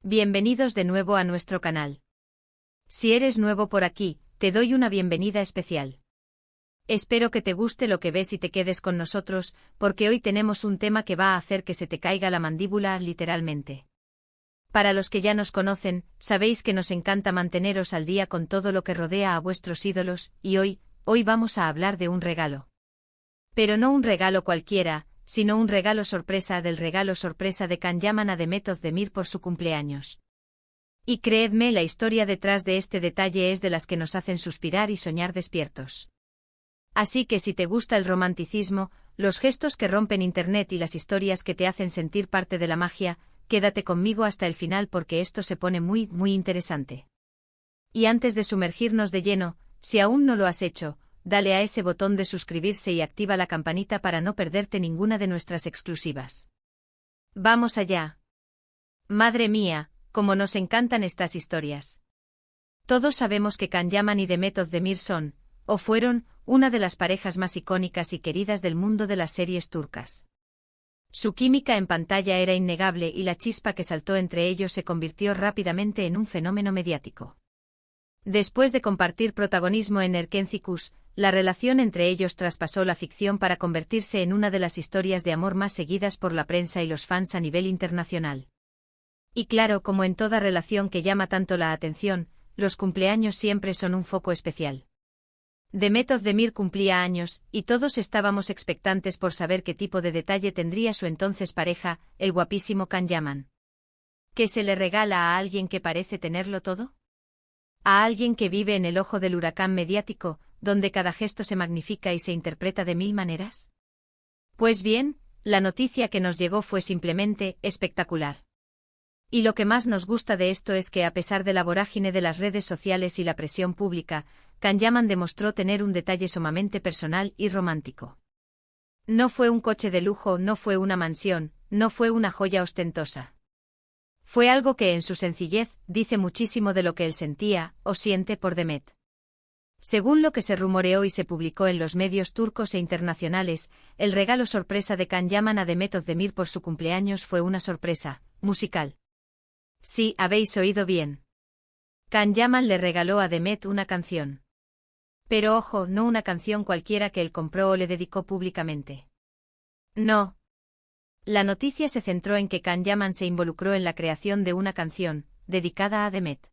Bienvenidos de nuevo a nuestro canal. Si eres nuevo por aquí, te doy una bienvenida especial. Espero que te guste lo que ves y te quedes con nosotros, porque hoy tenemos un tema que va a hacer que se te caiga la mandíbula literalmente. Para los que ya nos conocen, sabéis que nos encanta manteneros al día con todo lo que rodea a vuestros ídolos, y hoy vamos a hablar de un regalo. Pero no un regalo cualquiera, sino un regalo sorpresa del regalo sorpresa de Can Yaman a Demet Özdemir por su cumpleaños. Y creedme, la historia detrás de este detalle es de las que nos hacen suspirar y soñar despiertos. Así que si te gusta el romanticismo, los gestos que rompen internet y las historias que te hacen sentir parte de la magia, quédate conmigo hasta el final porque esto se pone muy interesante. Y antes de sumergirnos de lleno, si aún no lo has hecho, dale a ese botón de suscribirse y activa la campanita para no perderte ninguna de nuestras exclusivas. ¡Vamos allá! Madre mía, cómo nos encantan estas historias. Todos sabemos que Can Yaman y Demet Özdemir son, o fueron, una de las parejas más icónicas y queridas del mundo de las series turcas. Su química en pantalla era innegable y la chispa que saltó entre ellos se convirtió rápidamente en un fenómeno mediático. Después de compartir protagonismo en Erkenci, la relación entre ellos traspasó la ficción para convertirse en una de las historias de amor más seguidas por la prensa y los fans a nivel internacional. Y claro, como en toda relación que llama tanto la atención, los cumpleaños siempre son un foco especial. Demet Özdemir cumplía años, y todos estábamos expectantes por saber qué tipo de detalle tendría su entonces pareja, el guapísimo Can Yaman. ¿Qué se le regala a alguien que parece tenerlo todo? ¿A alguien que vive en el ojo del huracán mediático, donde cada gesto se magnifica y se interpreta de mil maneras? Pues bien, la noticia que nos llegó fue simplemente espectacular. Y lo que más nos gusta de esto es que a pesar de la vorágine de las redes sociales y la presión pública, Can Yaman demostró tener un detalle sumamente personal y romántico. No fue un coche de lujo, no fue una mansión, no fue una joya ostentosa. Fue algo que en su sencillez dice muchísimo de lo que él sentía o siente por Demet. Según lo que se rumoreó y se publicó en los medios turcos e internacionales, el regalo sorpresa de Can Yaman a Demet Özdemir por su cumpleaños fue una sorpresa musical. Sí, habéis oído bien. Can Yaman le regaló a Demet una canción. Pero ojo, no una canción cualquiera que él compró o le dedicó públicamente. No. La noticia se centró en que Can Yaman se involucró en la creación de una canción, dedicada a Demet.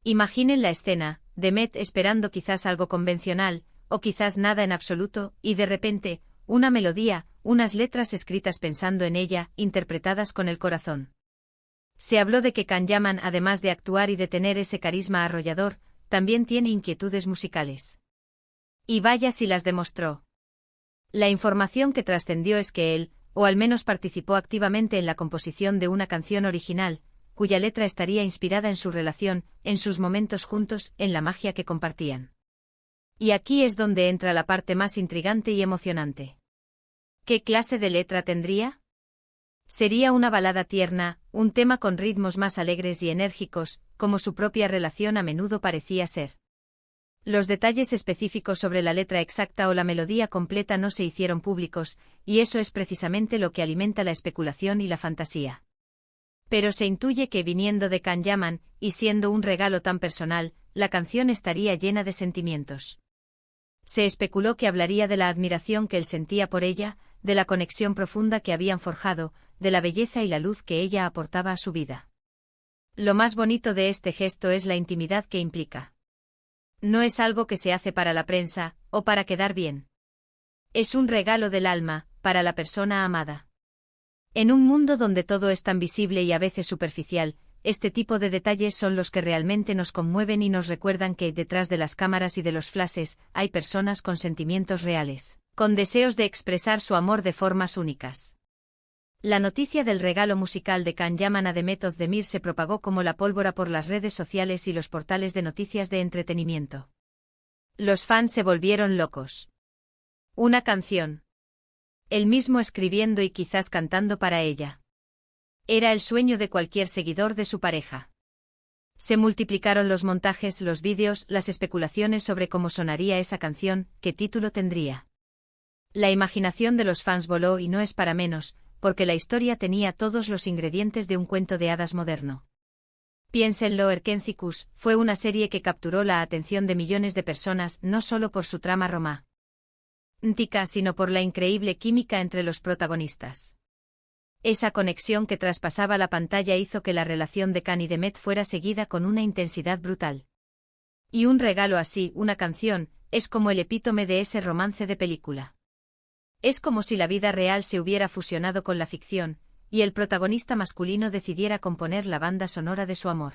Imaginen la escena, Demet esperando quizás algo convencional, o quizás nada en absoluto, y de repente, una melodía, unas letras escritas pensando en ella, interpretadas con el corazón. Se habló de que Can Yaman, además de actuar y de tener ese carisma arrollador, también tiene inquietudes musicales. Y vaya si las demostró. La información que trascendió es que él, o al menos participó activamente en la composición de una canción original, cuya letra estaría inspirada en su relación, en sus momentos juntos, en la magia que compartían. Y aquí es donde entra la parte más intrigante y emocionante. ¿Qué clase de letra tendría? Sería una balada tierna, un tema con ritmos más alegres y enérgicos, como su propia relación a menudo parecía ser. Los detalles específicos sobre la letra exacta o la melodía completa no se hicieron públicos, y eso es precisamente lo que alimenta la especulación y la fantasía. Pero se intuye que viniendo de Can Yaman, y siendo un regalo tan personal, la canción estaría llena de sentimientos. Se especuló que hablaría de la admiración que él sentía por ella, de la conexión profunda que habían forjado, de la belleza y la luz que ella aportaba a su vida. Lo más bonito de este gesto es la intimidad que implica. No es algo que se hace para la prensa, o para quedar bien. Es un regalo del alma, para la persona amada. En un mundo donde todo es tan visible y a veces superficial, este tipo de detalles son los que realmente nos conmueven y nos recuerdan que, detrás de las cámaras y de los flashes, hay personas con sentimientos reales, con deseos de expresar su amor de formas únicas. La noticia del regalo musical de Can Yaman a Demet Özdemir se propagó como la pólvora por las redes sociales y los portales de noticias de entretenimiento. Los fans se volvieron locos. Una canción. Él mismo escribiendo y quizás cantando para ella. Era el sueño de cualquier seguidor de su pareja. Se multiplicaron los montajes, los vídeos, las especulaciones sobre cómo sonaría esa canción, qué título tendría. La imaginación de los fans voló y no es para menos, porque la historia tenía todos los ingredientes de un cuento de hadas moderno. Piénsenlo, Erkencicus fue una serie que capturó la atención de millones de personas no solo por su trama romántica, sino por la increíble química entre los protagonistas. Esa conexión que traspasaba la pantalla hizo que la relación de Khan y Demet fuera seguida con una intensidad brutal. Y un regalo así, una canción, es como el epítome de ese romance de película. Es como si la vida real se hubiera fusionado con la ficción, y el protagonista masculino decidiera componer la banda sonora de su amor.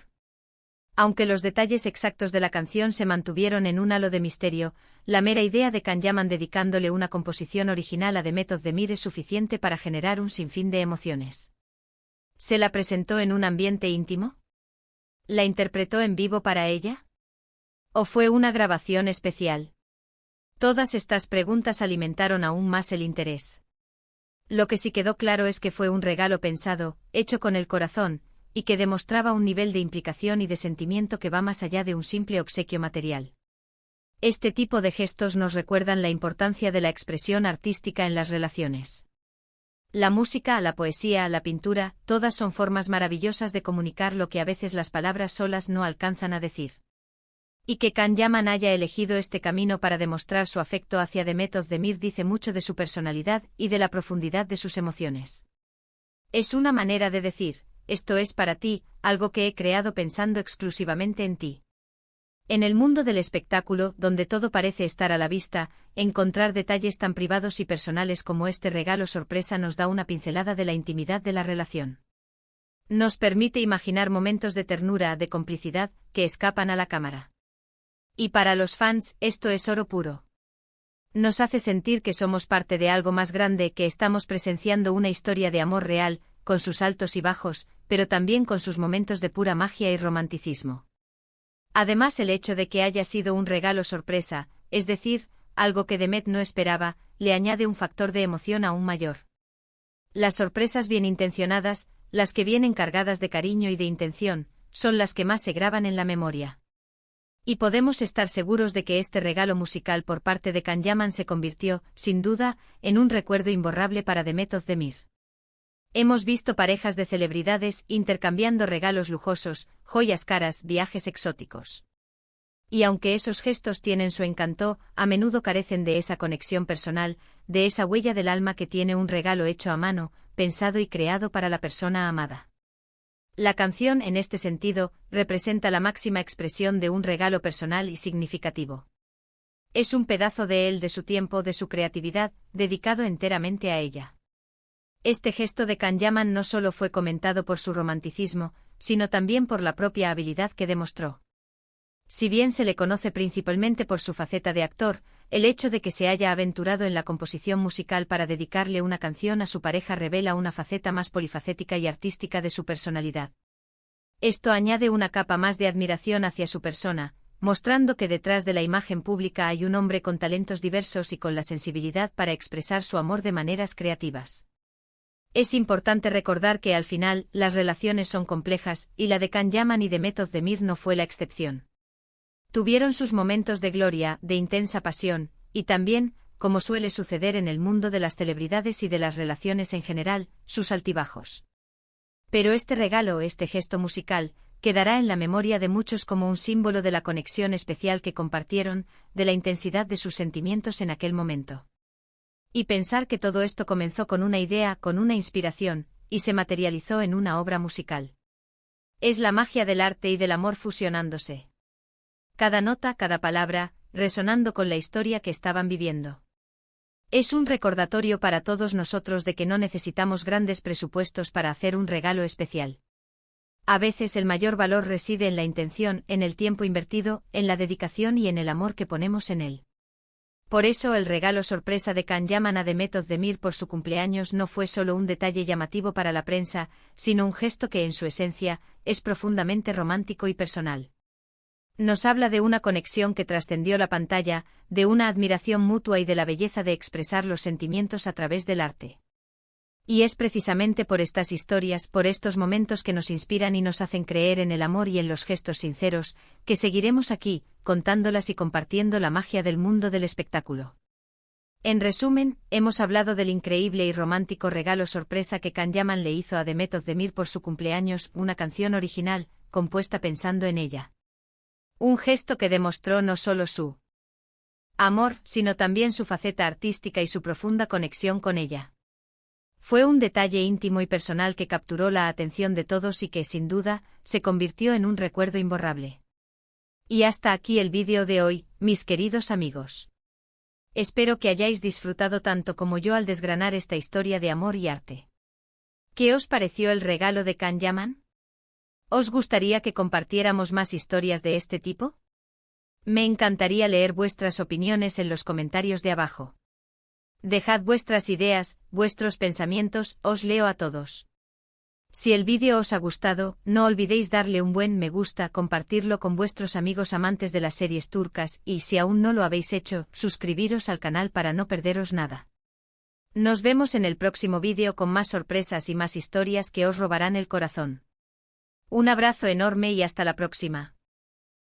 Aunque los detalles exactos de la canción se mantuvieron en un halo de misterio, la mera idea de Can Yaman dedicándole una composición original a Demet Özdemir es suficiente para generar un sinfín de emociones. ¿Se la presentó en un ambiente íntimo? ¿La interpretó en vivo para ella? ¿O fue una grabación especial? Todas estas preguntas alimentaron aún más el interés. Lo que sí quedó claro es que fue un regalo pensado, hecho con el corazón, y que demostraba un nivel de implicación y de sentimiento que va más allá de un simple obsequio material. Este tipo de gestos nos recuerdan la importancia de la expresión artística en las relaciones. La música, la poesía, la pintura, todas son formas maravillosas de comunicar lo que a veces las palabras solas no alcanzan a decir. Y que Can Yaman haya elegido este camino para demostrar su afecto hacia Demet Özdemir dice mucho de su personalidad y de la profundidad de sus emociones. Es una manera de decir, esto es para ti, algo que he creado pensando exclusivamente en ti. En el mundo del espectáculo, donde todo parece estar a la vista, encontrar detalles tan privados y personales como este regalo sorpresa nos da una pincelada de la intimidad de la relación. Nos permite imaginar momentos de ternura, de complicidad, que escapan a la cámara. Y para los fans, esto es oro puro. Nos hace sentir que somos parte de algo más grande, que estamos presenciando una historia de amor real, con sus altos y bajos, pero también con sus momentos de pura magia y romanticismo. Además, el hecho de que haya sido un regalo sorpresa, es decir, algo que Demet no esperaba, le añade un factor de emoción aún mayor. Las sorpresas bien intencionadas, las que vienen cargadas de cariño y de intención, son las que más se graban en la memoria. Y podemos estar seguros de que este regalo musical por parte de Can Yaman se convirtió, sin duda, en un recuerdo imborrable para Demet Özdemir. Hemos visto parejas de celebridades intercambiando regalos lujosos, joyas caras, viajes exóticos. Y aunque esos gestos tienen su encanto, a menudo carecen de esa conexión personal, de esa huella del alma que tiene un regalo hecho a mano, pensado y creado para la persona amada. La canción, en este sentido, representa la máxima expresión de un regalo personal y significativo. Es un pedazo de él, de su tiempo, de su creatividad, dedicado enteramente a ella. Este gesto de Can Yaman no solo fue comentado por su romanticismo, sino también por la propia habilidad que demostró. Si bien se le conoce principalmente por su faceta de actor, el hecho de que se haya aventurado en la composición musical para dedicarle una canción a su pareja revela una faceta más polifacética y artística de su personalidad. Esto añade una capa más de admiración hacia su persona, mostrando que detrás de la imagen pública hay un hombre con talentos diversos y con la sensibilidad para expresar su amor de maneras creativas. Es importante recordar que al final, las relaciones son complejas, y la de Can Yaman y Demet Özdemir no fue la excepción. Tuvieron sus momentos de gloria, de intensa pasión, y también, como suele suceder en el mundo de las celebridades y de las relaciones en general, sus altibajos. Pero este regalo, este gesto musical, quedará en la memoria de muchos como un símbolo de la conexión especial que compartieron, de la intensidad de sus sentimientos en aquel momento. Y pensar que todo esto comenzó con una idea, con una inspiración, y se materializó en una obra musical. Es la magia del arte y del amor fusionándose. Cada nota, cada palabra, resonando con la historia que estaban viviendo. Es un recordatorio para todos nosotros de que no necesitamos grandes presupuestos para hacer un regalo especial. A veces el mayor valor reside en la intención, en el tiempo invertido, en la dedicación y en el amor que ponemos en él. Por eso el regalo sorpresa de Can Yaman a Demet Özdemir por su cumpleaños no fue solo un detalle llamativo para la prensa, sino un gesto que en su esencia, es profundamente romántico y personal. Nos habla de una conexión que trascendió la pantalla, de una admiración mutua y de la belleza de expresar los sentimientos a través del arte. Y es precisamente por estas historias, por estos momentos que nos inspiran y nos hacen creer en el amor y en los gestos sinceros, que seguiremos aquí, contándolas y compartiendo la magia del mundo del espectáculo. En resumen, hemos hablado del increíble y romántico regalo sorpresa que Can Yaman le hizo a Demet Özdemir por su cumpleaños, una canción original, compuesta pensando en ella. Un gesto que demostró no solo su amor, sino también su faceta artística y su profunda conexión con ella. Fue un detalle íntimo y personal que capturó la atención de todos y que, sin duda, se convirtió en un recuerdo imborrable. Y hasta aquí el vídeo de hoy, mis queridos amigos. Espero que hayáis disfrutado tanto como yo al desgranar esta historia de amor y arte. ¿Qué os pareció el regalo de Can Yaman? ¿Os gustaría que compartiéramos más historias de este tipo? Me encantaría leer vuestras opiniones en los comentarios de abajo. Dejad vuestras ideas, vuestros pensamientos, os leo a todos. Si el vídeo os ha gustado, no olvidéis darle un buen me gusta, compartirlo con vuestros amigos amantes de las series turcas y, si aún no lo habéis hecho, suscribiros al canal para no perderos nada. Nos vemos en el próximo vídeo con más sorpresas y más historias que os robarán el corazón. Un abrazo enorme y hasta la próxima.